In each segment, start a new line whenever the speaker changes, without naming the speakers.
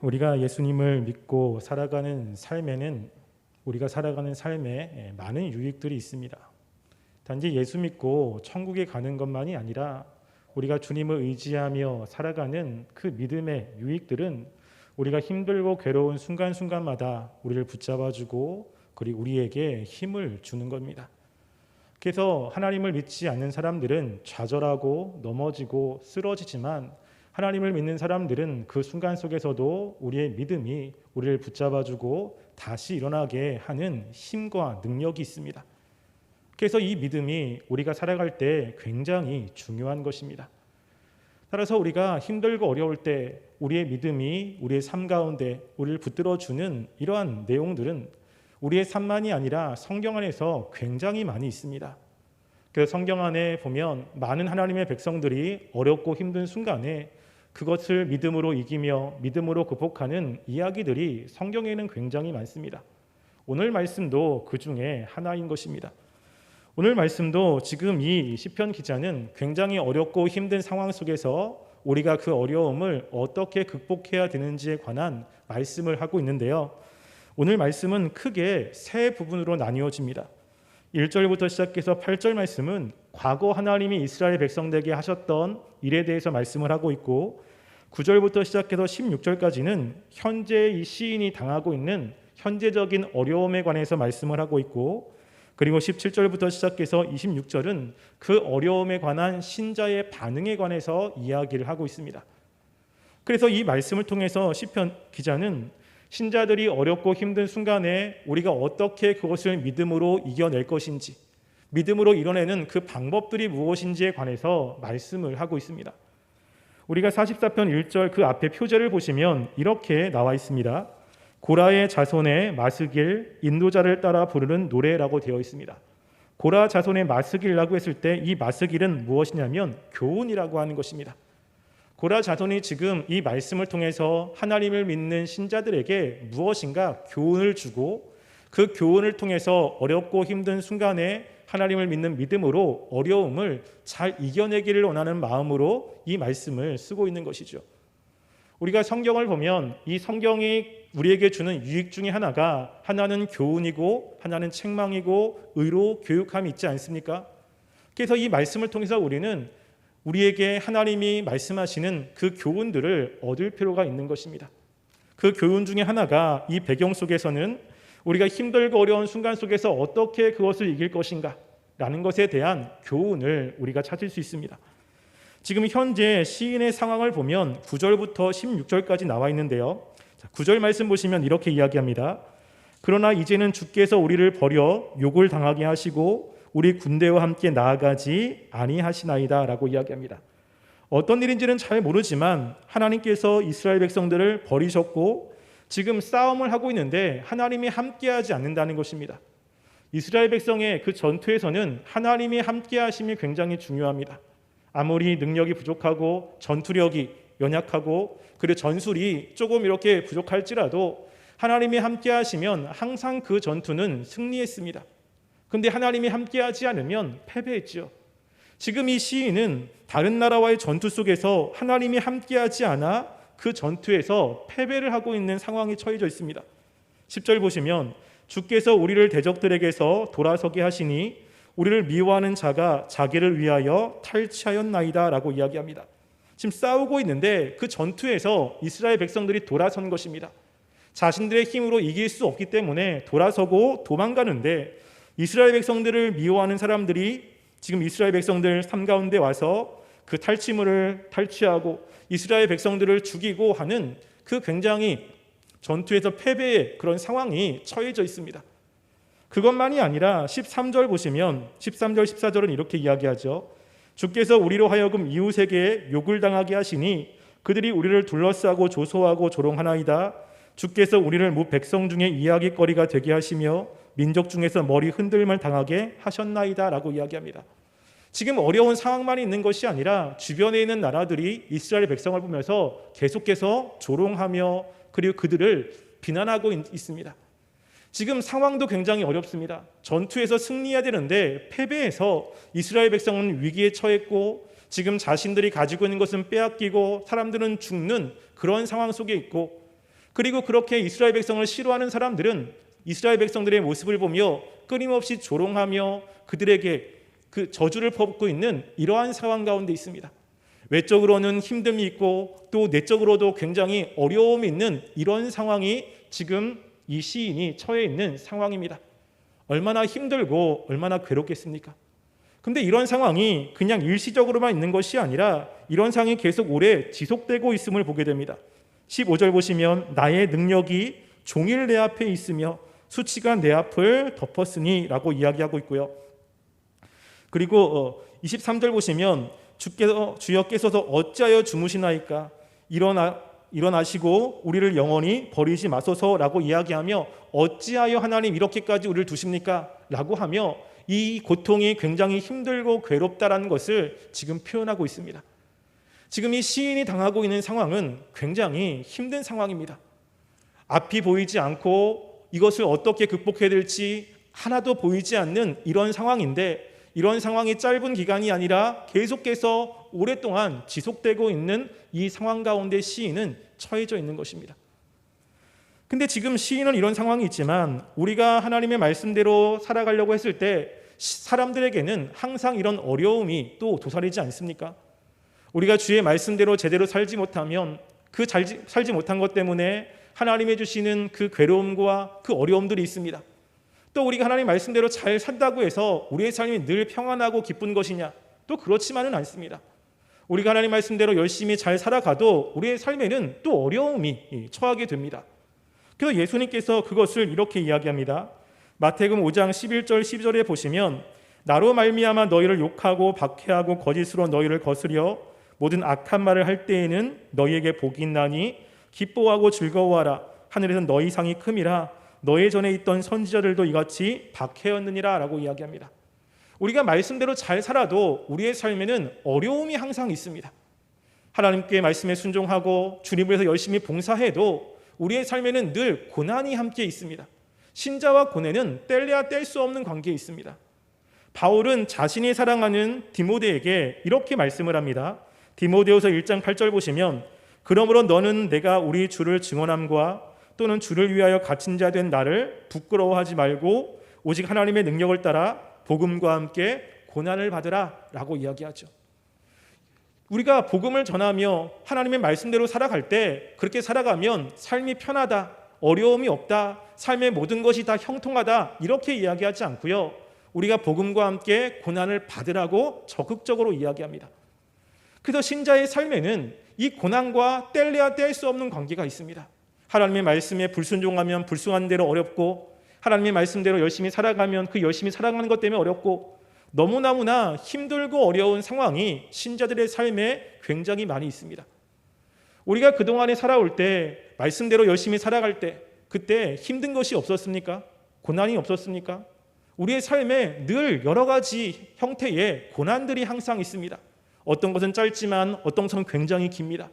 우리가 예수님을 믿고 살아가는 삶에는 우리가 살아가는 삶에 많은 유익들이 있습니다. 단지 예수 믿고 천국에 가는 것만이 아니라 우리가 주님을 의지하며 살아가는 그 믿음의 유익들은 우리가 힘들고 괴로운 순간순간마다 우리를 붙잡아주고 그리고 우리에게 힘을 주는 겁니다. 그래서 하나님을 믿지 않는 사람들은 좌절하고 넘어지고 쓰러지지만 하나님을 믿는 사람들은 그 순간 속에서도 우리의 믿음이 우리를 붙잡아주고 다시 일어나게 하는 힘과 능력이 있습니다. 그래서 이 믿음이 우리가 살아갈 때 굉장히 중요한 것입니다. 따라서 우리가 힘들고 어려울 때 우리의 믿음이 우리의 삶 가운데 우리를 붙들어주는 이러한 내용들은 우리의 삶만이 아니라 성경 안에서 굉장히 많이 있습니다. 그래서 성경 안에 보면 많은 하나님의 백성들이 어렵고 힘든 순간에 그것을 믿음으로 이기며 믿음으로 극복하는 이야기들이 성경에는 굉장히 많습니다. 오늘 말씀도 그 중에 하나인 것입니다. 오늘 말씀도 지금 이 시편 기자는 굉장히 어렵고 힘든 상황 속에서 우리가 그 어려움을 어떻게 극복해야 되는지에 관한 말씀을 하고 있는데요. 오늘 말씀은 크게 세 부분으로 나뉘어집니다. 1절부터 시작해서 8절 말씀은 과거 하나님이 이스라엘 백성들에게 하셨던 일에 대해서 말씀을 하고 있고 9절부터 시작해서 16절까지는 현재 이 시인이 당하고 있는 현재적인 어려움에 관해서 말씀을 하고 있고 그리고 17절부터 시작해서 26절은 그 어려움에 관한 신자의 반응에 관해서 이야기를 하고 있습니다. 그래서 이 말씀을 통해서 시편 기자는 신자들이 어렵고 힘든 순간에 우리가 어떻게 그것을 믿음으로 이겨낼 것인지, 믿음으로 이뤄내는 그 방법들이 무엇인지에 관해서 말씀을 하고 있습니다. 우리가 44편 1절 그 앞에 표제를 보시면 이렇게 나와 있습니다. 고라의 자손의 마스길, 인도자를 따라 부르는 노래라고 되어 있습니다. 고라 자손의 마스길이라고 했을 때 이 마스길은 무엇이냐면 교훈이라고 하는 것입니다. 고라 자손이 지금 이 말씀을 통해서 하나님을 믿는 신자들에게 무엇인가 교훈을 주고 그 교훈을 통해서 어렵고 힘든 순간에 하나님을 믿는 믿음으로 어려움을 잘 이겨내기를 원하는 마음으로 이 말씀을 쓰고 있는 것이죠. 우리가 성경을 보면 이 성경이 우리에게 주는 유익 중에 하나가 하나는 교훈이고 하나는 책망이고 의로 교육함이 있지 않습니까? 그래서 이 말씀을 통해서 우리는 우리에게 하나님이 말씀하시는 그 교훈들을 얻을 필요가 있는 것입니다. 그 교훈 중에 하나가 이 배경 속에서는 우리가 힘들고 어려운 순간 속에서 어떻게 그것을 이길 것인가 라는 것에 대한 교훈을 우리가 찾을 수 있습니다. 지금 현재 시인의 상황을 보면 9절부터 16절까지 나와 있는데요. 9절 말씀 보시면 이렇게 이야기합니다. 그러나 이제는 주께서 우리를 버려 욕을 당하게 하시고 우리 군대와 함께 나아가지 아니하시나이다 라고 이야기합니다. 어떤 일인지는 잘 모르지만 하나님께서 이스라엘 백성들을 버리셨고 지금 싸움을 하고 있는데 하나님이 함께하지 않는다는 것입니다. 이스라엘 백성의 그 전투에서는 하나님이 함께하심이 굉장히 중요합니다. 아무리 능력이 부족하고 전투력이 연약하고 그리고 전술이 조금 이렇게 부족할지라도 하나님이 함께하시면 항상 그 전투는 승리했습니다. 그런데 하나님이 함께하지 않으면 패배했죠. 지금 이 시인은 다른 나라와의 전투 속에서 하나님이 함께하지 않아 그 전투에서 패배를 하고 있는 상황에 처해져 있습니다. 10절 보시면 주께서 우리를 대적들에게서 돌아서게 하시니 우리를 미워하는 자가 자기를 위하여 탈취하였나이다 라고 이야기합니다. 지금 싸우고 있는데 그 전투에서 이스라엘 백성들이 돌아선 것입니다. 자신들의 힘으로 이길 수 없기 때문에 돌아서고 도망가는데 이스라엘 백성들을 미워하는 사람들이 지금 이스라엘 백성들 삶 가운데 와서 그 탈취물을 탈취하고 이스라엘 백성들을 죽이고 하는 그 굉장히 전투에서 패배의 그런 상황이 처해져 있습니다. 그것만이 아니라 13절 보시면 13절 14절은 이렇게 이야기하죠. 주께서 우리로 하여금 이웃에게 욕을 당하게 하시니 그들이 우리를 둘러싸고 조소하고 조롱하나이다. 주께서 우리를 무 백성 중에 이야기거리가 되게 하시며 민족 중에서 머리 흔들만 당하게 하셨나이다 라고 이야기합니다. 지금 어려운 상황만 있는 것이 아니라 주변에 있는 나라들이 이스라엘 백성을 보면서 계속해서 조롱하며 그리고 그들을 비난하고 있습니다. 지금 상황도 굉장히 어렵습니다. 전투에서 승리해야 되는데 패배해서 이스라엘 백성은 위기에 처했고 지금 자신들이 가지고 있는 것은 빼앗기고 사람들은 죽는 그런 상황 속에 있고 그리고 그렇게 이스라엘 백성을 싫어하는 사람들은 이스라엘 백성들의 모습을 보며 끊임없이 조롱하며 그들에게 그 저주를 퍼붓고 있는 이러한 상황 가운데 있습니다. 외적으로는 힘듦이 있고 또 내적으로도 굉장히 어려움이 있는 이런 상황이 지금 이 시인이 처해 있는 상황입니다. 얼마나 힘들고 얼마나 괴롭겠습니까? 근데 이런 상황이 그냥 일시적으로만 있는 것이 아니라 이런 상황이 계속 오래 지속되고 있음을 보게 됩니다. 15절 보시면 나의 능력이 종일 내 앞에 있으며 수치가 내 앞을 덮었으니 라고 이야기하고 있고요. 그리고 23절 보시면 주여께서도 어찌하여 주무시나이까 일어나시고 우리를 영원히 버리지 마소서라고 이야기하며 어찌하여 하나님 이렇게까지 우리를 두십니까? 라고 하며 이 고통이 굉장히 힘들고 괴롭다라는 것을 지금 표현하고 있습니다. 지금 이 시인이 당하고 있는 상황은 굉장히 힘든 상황입니다. 앞이 보이지 않고 이것을 어떻게 극복해야 될지 하나도 보이지 않는 이런 상황인데 이런 상황이 짧은 기간이 아니라 계속해서 오랫동안 지속되고 있는 이 상황 가운데 시인은 처해져 있는 것입니다. 근데 지금 시인은 이런 상황이 있지만 우리가 하나님의 말씀대로 살아가려고 했을 때 사람들에게는 항상 이런 어려움이 또 도사리지 않습니까? 우리가 주의 말씀대로 제대로 살지 못하면 살지 못한 것 때문에 하나님이 주시는 그 괴로움과 그 어려움들이 있습니다. 또 우리가 하나님 말씀대로 잘 산다고 해서 우리의 삶이 늘 평안하고 기쁜 것이냐? 또 그렇지만은 않습니다. 우리가 하나님 말씀대로 열심히 잘 살아가도 우리의 삶에는 또 어려움이 처하게 됩니다. 그래서 예수님께서 그것을 이렇게 이야기합니다. 마태복음 5장 11절 12절에 보시면 나로 말미암아 너희를 욕하고 박해하고 거짓으로 너희를 거스려 모든 악한 말을 할 때에는 너희에게 복이 있나니 기뻐하고 즐거워하라. 하늘에서 너희 상이 큼이라. 너희 전에 있던 선지자들도 이같이 박해였느니라 라고 이야기합니다. 우리가 말씀대로 잘 살아도 우리의 삶에는 어려움이 항상 있습니다. 하나님께 말씀에 순종하고 주님을 위해서 열심히 봉사해도 우리의 삶에는 늘 고난이 함께 있습니다. 신자와 고뇌는 뗄래야 뗄 수 없는 관계에 있습니다. 바울은 자신이 사랑하는 디모데에게 이렇게 말씀을 합니다. 디모데후서 1장 8절 보시면 그러므로 너는 내가 우리 주를 증언함과 또는 주를 위하여 갇힌 자 된 나를 부끄러워하지 말고 오직 하나님의 능력을 따라 복음과 함께 고난을 받으라 라고 이야기하죠. 우리가 복음을 전하며 하나님의 말씀대로 살아갈 때 그렇게 살아가면 삶이 편하다, 어려움이 없다, 삶의 모든 것이 다 형통하다 이렇게 이야기하지 않고요. 우리가 복음과 함께 고난을 받으라고 적극적으로 이야기합니다. 그래서 신자의 삶에는 이 고난과 뗄래야 뗄 수 없는 관계가 있습니다. 하나님의 말씀에 불순종하면 불순한 대로 어렵고 하나님의 말씀대로 열심히 살아가면 그 열심히 살아가는 것 때문에 어렵고 너무나 힘들고 어려운 상황이 신자들의 삶에 굉장히 많이 있습니다. 우리가 그동안에 살아올 때 말씀대로 열심히 살아갈 때 그때 힘든 것이 없었습니까? 고난이 없었습니까? 우리의 삶에 늘 여러 가지 형태의 고난들이 항상 있습니다. 어떤 것은 짧지만 어떤 것은 굉장히 깁니다.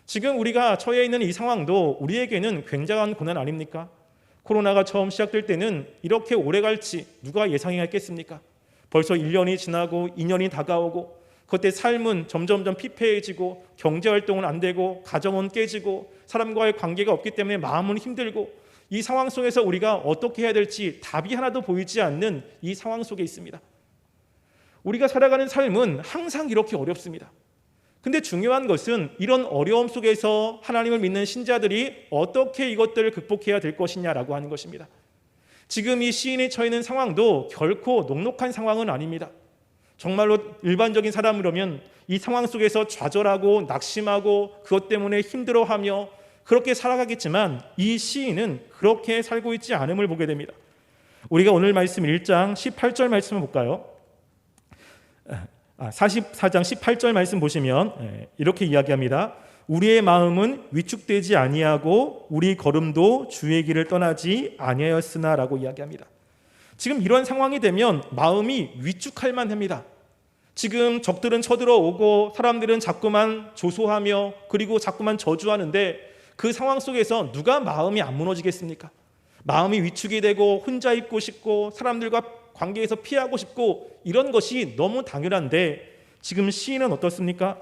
지금 우리가 처해 있는 이 상황도 우리에게는 굉장한 고난 아닙니까? 코로나가 처음 시작될 때는 이렇게 오래 갈지 누가 예상했겠습니까? 벌써 1년이 지나고 2년이 다가오고 그때 삶은 점점점 피폐해지고 경제활동은 안 되고 가정은 깨지고 사람과의 관계가 없기 때문에 마음은 힘들고 이 상황 속에서 우리가 어떻게 해야 될지 답이 하나도 보이지 않는 이 상황 속에 있습니다. 우리가 살아가는 삶은 항상 이렇게 어렵습니다. 근데 중요한 것은 이런 어려움 속에서 하나님을 믿는 신자들이 어떻게 이것들을 극복해야 될 것이냐라고 하는 것입니다. 지금 이 시인이 처해 있는 상황도 결코 녹록한 상황은 아닙니다. 정말로 일반적인 사람이라면 이 상황 속에서 좌절하고 낙심하고 그것 때문에 힘들어하며 그렇게 살아가겠지만 이 시인은 그렇게 살고 있지 않음을 보게 됩니다. 우리가 오늘 말씀 1장 18절 말씀을 볼까요? 44장 18절 말씀 보시면 이렇게 이야기합니다. 우리의 마음은 위축되지 아니하고 우리 걸음도 주의 길을 떠나지 아니하였으나 라고 이야기합니다. 지금 이런 상황이 되면 마음이 위축할 만합니다. 지금 적들은 쳐들어오고 사람들은 자꾸만 조소하며 그리고 자꾸만 저주하는데 그 상황 속에서 누가 마음이 안 무너지겠습니까? 마음이 위축이 되고 혼자 있고 싶고 사람들과 관계에서 피하고 싶고 이런 것이 너무 당연한데 지금 시인은 어떻습니까?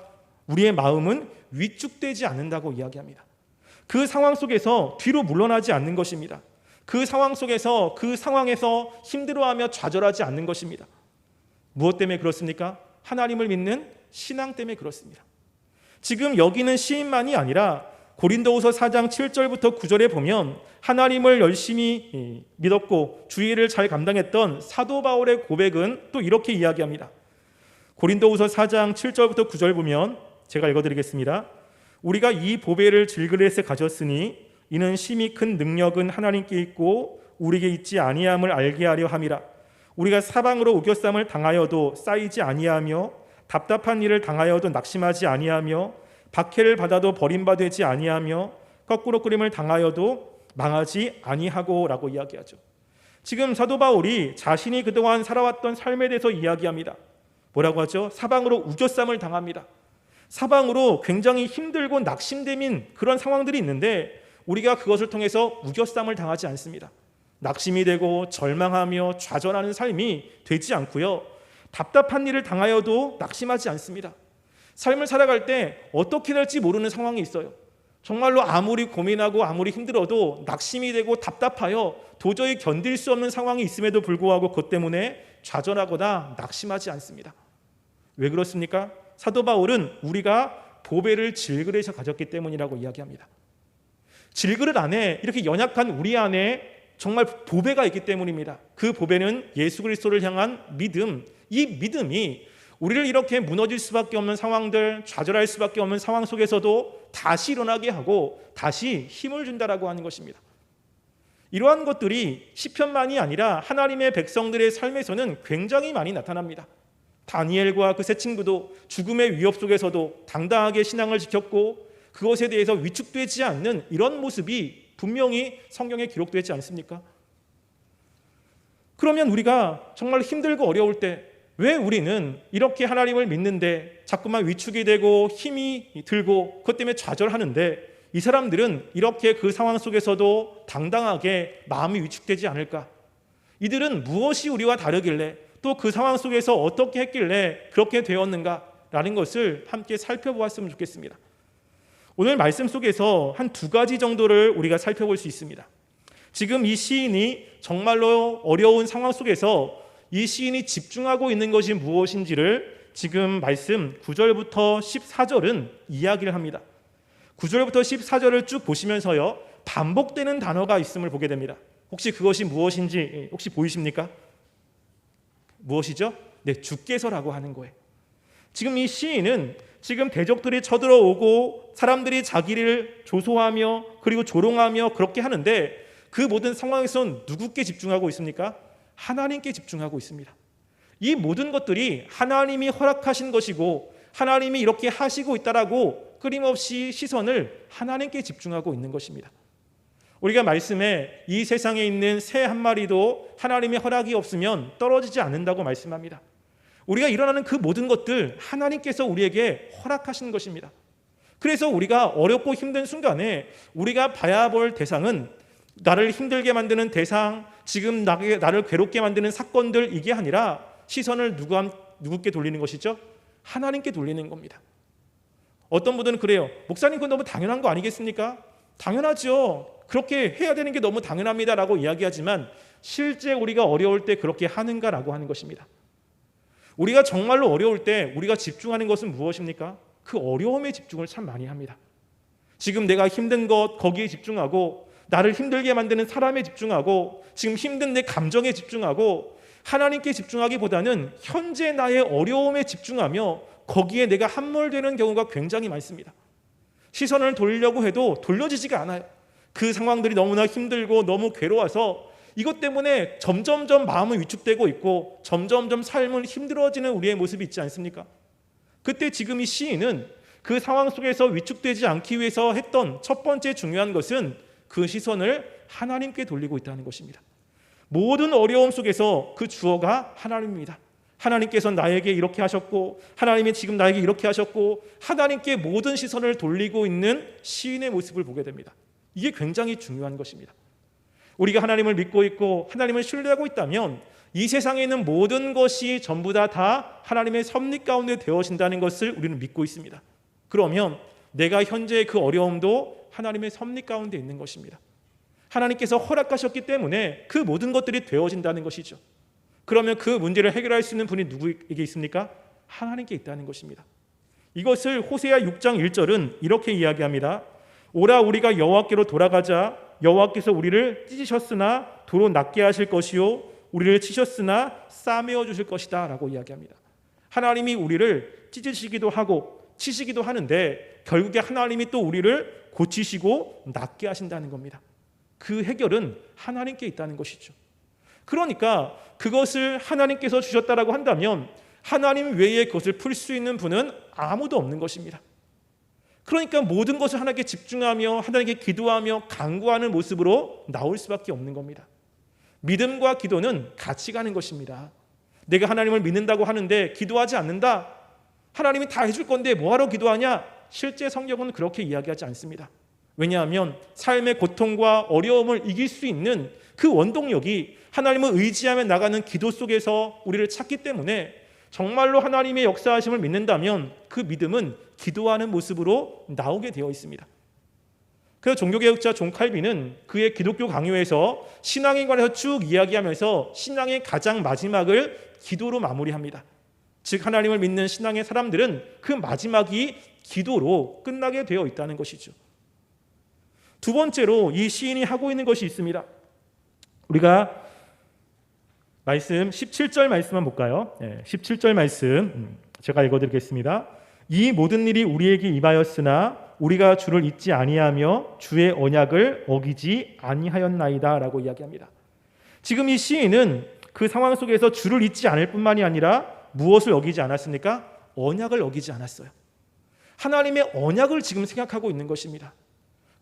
우리의 마음은 위축되지 않는다고 이야기합니다. 그 상황 속에서 뒤로 물러나지 않는 것입니다. 그 상황 속에서 그 상황에서 힘들어하며 좌절하지 않는 것입니다. 무엇 때문에 그렇습니까? 하나님을 믿는 신앙 때문에 그렇습니다. 지금 여기는 시인만이 아니라 고린도후서 4장 7절부터 9절에 보면 하나님을 열심히 믿었고 주의를 잘 감당했던 사도 바울의 고백은 또 이렇게 이야기합니다. 고린도후서 4장 7절부터 9절 보면 제가 읽어드리겠습니다. 우리가 이 보배를 질그레스에 가졌으니 이는 심히 큰 능력은 하나님께 있고 우리에게 있지 아니함을 알게 하려 함이라. 우리가 사방으로 우겨쌈을 당하여도 쌓이지 아니하며 답답한 일을 당하여도 낙심하지 아니하며 박해를 받아도 버림받지 아니하며 거꾸로 끓임을 당하여도 망하지 아니하고라고 이야기하죠. 지금 사도 바울이 자신이 그동안 살아왔던 삶에 대해서 이야기합니다. 뭐라고 하죠? 사방으로 우겨쌈을 당합니다. 사방으로 굉장히 힘들고 낙심되는 그런 상황들이 있는데 우리가 그것을 통해서 우겨쌈을 당하지 않습니다. 낙심이 되고 절망하며 좌절하는 삶이 되지 않고요. 답답한 일을 당하여도 낙심하지 않습니다. 삶을 살아갈 때 어떻게 될지 모르는 상황이 있어요. 정말로 아무리 고민하고 아무리 힘들어도 낙심이 되고 답답하여 도저히 견딜 수 없는 상황이 있음에도 불구하고 그것 때문에 좌절하거나 낙심하지 않습니다. 왜 그렇습니까? 사도 바울은 우리가 보배를 질그릇에 가졌기 때문이라고 이야기합니다. 질그릇 안에 이렇게 연약한 우리 안에 정말 보배가 있기 때문입니다. 그 보배는 예수 그리스도를 향한 믿음, 이 믿음이 우리를 이렇게 무너질 수밖에 없는 상황들, 좌절할 수밖에 없는 상황 속에서도 다시 일어나게 하고 다시 힘을 준다라고 하는 것입니다. 이러한 것들이 시편만이 아니라 하나님의 백성들의 삶에서는 굉장히 많이 나타납니다. 다니엘과 그 세 친구도 죽음의 위협 속에서도 당당하게 신앙을 지켰고 그것에 대해서 위축되지 않는 이런 모습이 분명히 성경에 기록되지 않습니까? 그러면 우리가 정말 힘들고 어려울 때 왜 우리는 이렇게 하나님을 믿는데 자꾸만 위축이 되고 힘이 들고 그것 때문에 좌절하는데 이 사람들은 이렇게 그 상황 속에서도 당당하게 마음이 위축되지 않을까? 이들은 무엇이 우리와 다르길래 또 그 상황 속에서 어떻게 했길래 그렇게 되었는가라는 것을 함께 살펴보았으면 좋겠습니다. 오늘 말씀 속에서 한 두 가지 정도를 우리가 살펴볼 수 있습니다. 지금 이 시인이 정말로 어려운 상황 속에서 이 시인이 집중하고 있는 것이 무엇인지를 지금 말씀 9절부터 14절은 이야기를 합니다. 9절부터 14절을 쭉 보시면서요, 반복되는 단어가 있음을 보게 됩니다. 혹시 그것이 무엇인지 혹시 보이십니까? 무엇이죠? 네, 주께서라고 하는 거예요. 지금 이 시인은 지금 대적들이 쳐들어오고 사람들이 자기를 조소하며 그리고 조롱하며 그렇게 하는데 그 모든 상황에서는 누구께 집중하고 있습니까? 하나님께 집중하고 있습니다. 이 모든 것들이 하나님이 허락하신 것이고 하나님이 이렇게 하시고 있다라고 끊임없이 시선을 하나님께 집중하고 있는 것입니다. 우리가 말씀에 이 세상에 있는 새 한 마리도 하나님의 허락이 없으면 떨어지지 않는다고 말씀합니다. 우리가 일어나는 그 모든 것들 하나님께서 우리에게 허락하신 것입니다. 그래서 우리가 어렵고 힘든 순간에 우리가 봐야 볼 대상은 나를 힘들게 만드는 대상, 지금 나를 괴롭게 만드는 사건들 이게 아니라 시선을 누구께 돌리는 것이죠? 하나님께 돌리는 겁니다. 어떤 분들은 그래요. 목사님 그건 너무 당연한 거 아니겠습니까? 당연하죠. 그렇게 해야 되는 게 너무 당연합니다라고 이야기하지만 실제 우리가 어려울 때 그렇게 하는가라고 하는 것입니다. 우리가 정말로 어려울 때 우리가 집중하는 것은 무엇입니까? 그 어려움에 집중을 참 많이 합니다. 지금 내가 힘든 것 거기에 집중하고 나를 힘들게 만드는 사람에 집중하고 지금 힘든 내 감정에 집중하고 하나님께 집중하기보다는 현재 나의 어려움에 집중하며 거기에 내가 함몰되는 경우가 굉장히 많습니다. 시선을 돌리려고 해도 돌려지지가 않아요. 그 상황들이 너무나 힘들고 너무 괴로워서 이것 때문에 점점점 마음은 위축되고 있고 점점점 삶은 힘들어지는 우리의 모습이 있지 않습니까? 그때 지금 이 시인은 그 상황 속에서 위축되지 않기 위해서 했던 첫 번째 중요한 것은 그 시선을 하나님께 돌리고 있다는 것입니다. 모든 어려움 속에서 그 주어가 하나님입니다. 하나님께서 나에게 이렇게 하셨고 하나님이 지금 나에게 이렇게 하셨고 하나님께 모든 시선을 돌리고 있는 시인의 모습을 보게 됩니다. 이게 굉장히 중요한 것입니다. 우리가 하나님을 믿고 있고 하나님을 신뢰하고 있다면 이 세상에 있는 모든 것이 전부 다 하나님의 섭리 가운데 되어진다는 것을 우리는 믿고 있습니다. 그러면 내가 현재의 그 어려움도 하나님의 섭리 가운데 있는 것입니다. 하나님께서 허락하셨기 때문에 그 모든 것들이 되어진다는 것이죠. 그러면 그 문제를 해결할 수 있는 분이 누구에게 있습니까? 하나님께 있다는 것입니다. 이것을 호세아 6장 1절은 이렇게 이야기합니다. 오라 우리가 여호와께로 돌아가자. 여호와께서 우리를 찢으셨으나 도로 낫게 하실 것이요 우리를 치셨으나 싸매어 주실 것이다 라고 이야기합니다. 하나님이 우리를 찢으시기도 하고 치시기도 하는데 결국에 하나님이 또 우리를 고치시고 낫게 하신다는 겁니다. 그 해결은 하나님께 있다는 것이죠. 그러니까 그것을 하나님께서 주셨다라고 한다면 하나님 외에 그것을 풀 수 있는 분은 아무도 없는 것입니다. 그러니까 모든 것을 하나님께 집중하며 하나님께 기도하며 간구하는 모습으로 나올 수밖에 없는 겁니다. 믿음과 기도는 같이 가는 것입니다. 내가 하나님을 믿는다고 하는데 기도하지 않는다? 하나님이 다 해줄 건데 뭐하러 기도하냐? 실제 성경은 그렇게 이야기하지 않습니다. 왜냐하면 삶의 고통과 어려움을 이길 수 있는 그 원동력이 하나님을 의지하며 나가는 기도 속에서 우리를 찾기 때문에 정말로 하나님의 역사하심을 믿는다면 그 믿음은 기도하는 모습으로 나오게 되어 있습니다. 그래서 종교개혁자 존 칼빈은 그의 기독교 강요에서 신앙에 관해서 쭉 이야기하면서 신앙의 가장 마지막을 기도로 마무리합니다. 즉 하나님을 믿는 신앙의 사람들은 그 마지막이 기도로 끝나게 되어 있다는 것이죠. 두 번째로 이 시인이 하고 있는 것이 있습니다. 우리가 말씀 17절 말씀만 볼까요? 17절 말씀 제가 읽어드리겠습니다. 이 모든 일이 우리에게 임하였으나 우리가 주를 잊지 아니하며 주의 언약을 어기지 아니하였나이다 라고 이야기합니다. 지금 이 시인은 그 상황 속에서 주를 잊지 않을 뿐만이 아니라 무엇을 어기지 않았습니까? 언약을 어기지 않았어요. 하나님의 언약을 지금 생각하고 있는 것입니다.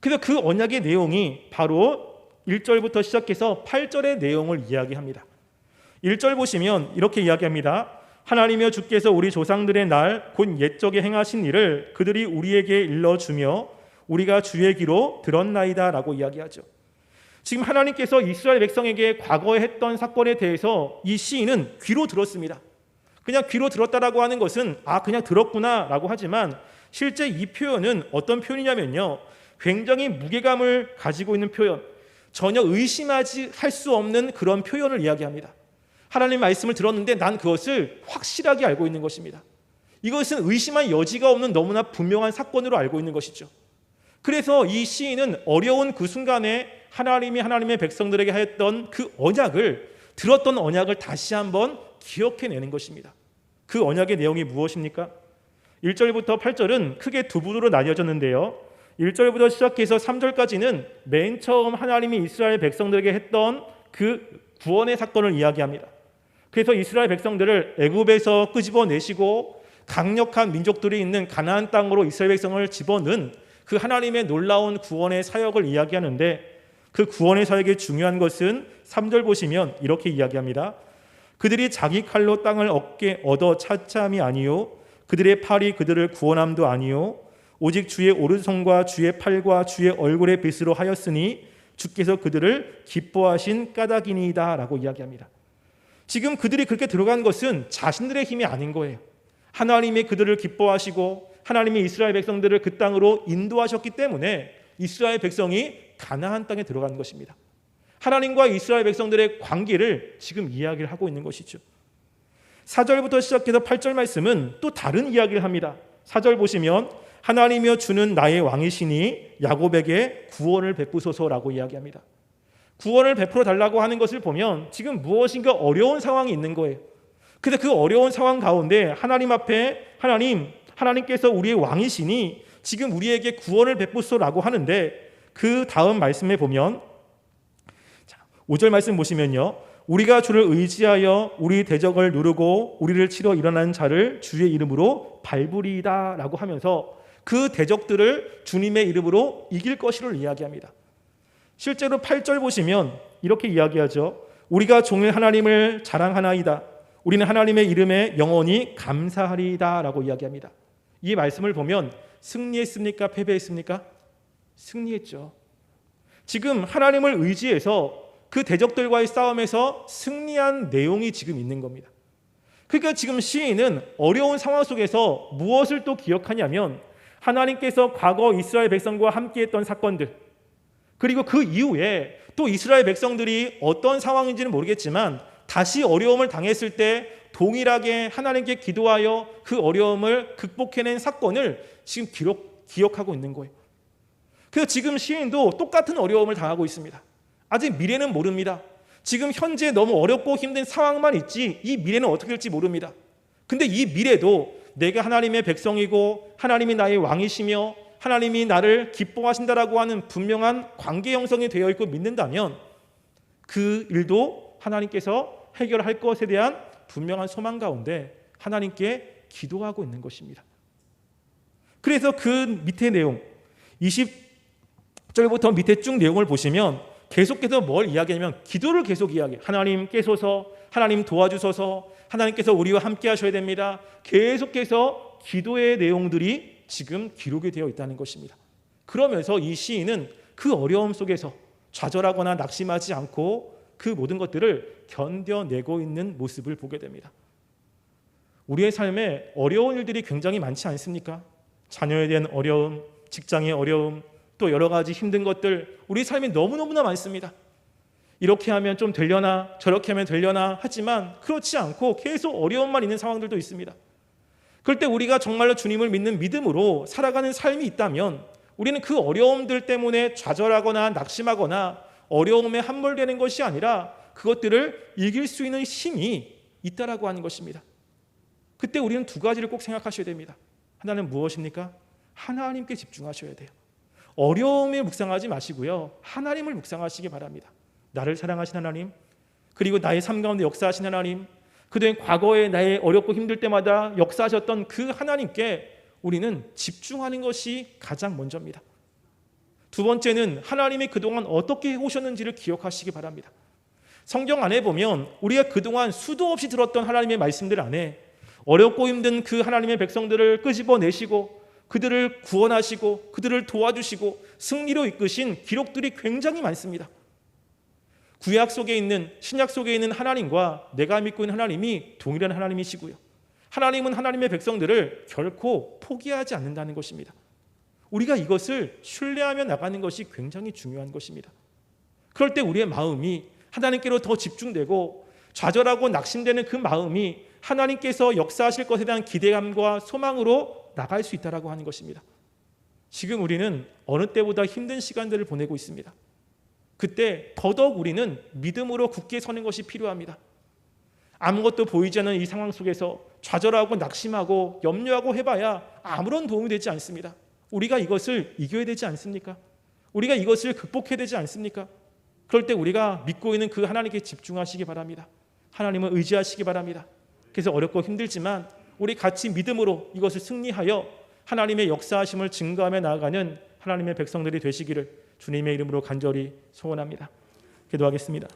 그래서 그 언약의 내용이 바로 1절부터 시작해서 8절의 내용을 이야기합니다. 1절 보시면 이렇게 이야기합니다. 하나님이여 주께서 우리 조상들의 날 곧 옛적에 행하신 일을 그들이 우리에게 일러주며 우리가 주의 귀로 들었나이다 라고 이야기하죠. 지금 하나님께서 이스라엘 백성에게 과거에 했던 사건에 대해서 이 시인은 귀로 들었습니다. 그냥 귀로 들었다라고 하는 것은 그냥 들었구나 라고 하지만 실제 이 표현은 어떤 표현이냐면요, 굉장히 무게감을 가지고 있는 표현, 전혀 의심하지 할 수 없는 그런 표현을 이야기합니다. 하나님 말씀을 들었는데 난 그것을 확실하게 알고 있는 것입니다. 이것은 의심할 여지가 없는 너무나 분명한 사건으로 알고 있는 것이죠. 그래서 이 시인은 어려운 그 순간에 하나님이 하나님의 백성들에게 하였던 그 언약을, 들었던 언약을 다시 한번 기억해내는 것입니다. 그 언약의 내용이 무엇입니까? 1절부터 8절은 크게 두 부분으로 나뉘어졌는데요, 1절부터 시작해서 3절까지는 맨 처음 하나님이 이스라엘 백성들에게 했던 그 구원의 사건을 이야기합니다. 그래서 이스라엘 백성들을 애굽에서 끄집어내시고 강력한 민족들이 있는 가나안 땅으로 이스라엘 백성을 집어넣은 그 하나님의 놀라운 구원의 사역을 이야기하는데, 그 구원의 사역의 중요한 것은 3절 보시면 이렇게 이야기합니다. 그들이 자기 칼로 땅을 얻어 차참이 아니요 그들의 팔이 그들을 구원함도 아니요 오직 주의 오른손과 주의 팔과 주의 얼굴의 빛으로 하였으니 주께서 그들을 기뻐하신 까닭이니이다 라고 이야기합니다. 지금 그들이 그렇게 들어간 것은 자신들의 힘이 아닌 거예요. 하나님이 그들을 기뻐하시고 하나님이 이스라엘 백성들을 그 땅으로 인도하셨기 때문에 이스라엘 백성이 가나안 땅에 들어간 것입니다. 하나님과 이스라엘 백성들의 관계를 지금 이야기를 하고 있는 것이죠. 4절부터 시작해서 8절 말씀은 또 다른 이야기를 합니다. 4절 보시면 하나님이여 주는 나의 왕이시니 야곱에게 구원을 베푸소서라고 이야기합니다. 구원을 베풀어 달라고 하는 것을 보면 지금 무엇인가 어려운 상황이 있는 거예요. 그래서 그 어려운 상황 가운데 하나님 앞에 하나님께서 우리의 왕이시니 지금 우리에게 구원을 베푸소서라고 하는데, 그 다음 말씀에 보면 5절 말씀 보시면요, 우리가 주를 의지하여 우리 대적을 누르고 우리를 치러 일어난 자를 주의 이름으로 밟으리이다 라고 하면서 그 대적들을 주님의 이름으로 이길 것이를 이야기합니다. 실제로 8절 보시면 이렇게 이야기하죠. 우리가 종일 하나님을 자랑하나이다. 우리는 하나님의 이름에 영원히 감사하리이다 라고 이야기합니다. 이 말씀을 보면 승리했습니까? 패배했습니까? 승리했죠. 지금 하나님을 의지해서 그 대적들과의 싸움에서 승리한 내용이 지금 있는 겁니다. 그러니까 지금 시인은 어려운 상황 속에서 무엇을 또 기억하냐면 하나님께서 과거 이스라엘 백성과 함께했던 사건들, 그리고 그 이후에 또 이스라엘 백성들이 어떤 상황인지는 모르겠지만 다시 어려움을 당했을 때 동일하게 하나님께 기도하여 그 어려움을 극복해낸 사건을 지금 기억하고 있는 거예요. 그래서 지금 시인도 똑같은 어려움을 당하고 있습니다. 아직 미래는 모릅니다. 지금 현재 너무 어렵고 힘든 상황만 있지 이 미래는 어떻게 될지 모릅니다. 근데 이 미래도 내가 하나님의 백성이고 하나님이 나의 왕이시며 하나님이 나를 기뻐하신다라고 하는 분명한 관계 형성이 되어 있고 믿는다면 그 일도 하나님께서 해결할 것에 대한 분명한 소망 가운데 하나님께 기도하고 있는 것입니다. 그래서 그 밑에 내용 20절부터 밑에 쭉 내용을 보시면 계속해서 뭘 이야기하냐면 기도를 계속 이야기해요. 하나님 깨소서, 하나님 도와주소서, 하나님께서 우리와 함께 하셔야 됩니다. 계속해서 기도의 내용들이 지금 기록이 되어 있다는 것입니다. 그러면서 이 시인은 그 어려움 속에서 좌절하거나 낙심하지 않고 그 모든 것들을 견뎌내고 있는 모습을 보게 됩니다. 우리의 삶에 어려운 일들이 굉장히 많지 않습니까? 자녀에 대한 어려움, 직장의 어려움, 또 여러 가지 힘든 것들, 우리 삶이 너무너무나 많습니다. 이렇게 하면 좀 되려나 저렇게 하면 되려나 하지만 그렇지 않고 계속 어려움만 있는 상황들도 있습니다. 그럴 때 우리가 정말로 주님을 믿는 믿음으로 살아가는 삶이 있다면 우리는 그 어려움들 때문에 좌절하거나 낙심하거나 어려움에 함몰되는 것이 아니라 그것들을 이길 수 있는 힘이 있다라고 하는 것입니다. 그때 우리는 두 가지를 꼭 생각하셔야 됩니다. 하나는 무엇입니까? 하나님께 집중하셔야 돼요. 어려움에 묵상하지 마시고요. 하나님을 묵상하시기 바랍니다. 나를 사랑하신 하나님, 그리고 나의 삶 가운데 역사하신 하나님, 그동안 과거에 나의 어렵고 힘들 때마다 역사하셨던 그 하나님께 우리는 집중하는 것이 가장 먼저입니다. 두 번째는 하나님이 그동안 어떻게 해오셨는지를 기억하시기 바랍니다. 성경 안에 보면 우리가 그동안 수도 없이 들었던 하나님의 말씀들 안에 어렵고 힘든 그 하나님의 백성들을 끄집어내시고 그들을 구원하시고 그들을 도와주시고 승리로 이끄신 기록들이 굉장히 많습니다. 구약 속에 있는, 신약 속에 있는 하나님과 내가 믿고 있는 하나님이 동일한 하나님이시고요. 하나님은 하나님의 백성들을 결코 포기하지 않는다는 것입니다. 우리가 이것을 신뢰하며 나가는 것이 굉장히 중요한 것입니다. 그럴 때 우리의 마음이 하나님께로 더 집중되고 좌절하고 낙심되는 그 마음이 하나님께서 역사하실 것에 대한 기대감과 소망으로 나갈 수 있다라고 하는 것입니다. 지금 우리는 어느 때보다 힘든 시간들을 보내고 있습니다. 그때 더더욱 우리는 믿음으로 굳게 서는 것이 필요합니다. 아무것도 보이지 않는 이 상황 속에서 좌절하고 낙심하고 염려하고 해봐야 아무런 도움이 되지 않습니다. 우리가 이것을 이겨야 되지 않습니까? 우리가 이것을 극복해야 되지 않습니까? 그럴 때 우리가 믿고 있는 그 하나님께 집중하시기 바랍니다. 하나님을 의지하시기 바랍니다. 그래서 어렵고 힘들지만 우리 같이 믿음으로 이것을 승리하여 하나님의 역사하심을 증거하며 나아가는 하나님의 백성들이 되시기를 주님의 이름으로 간절히 소원합니다. 기도하겠습니다.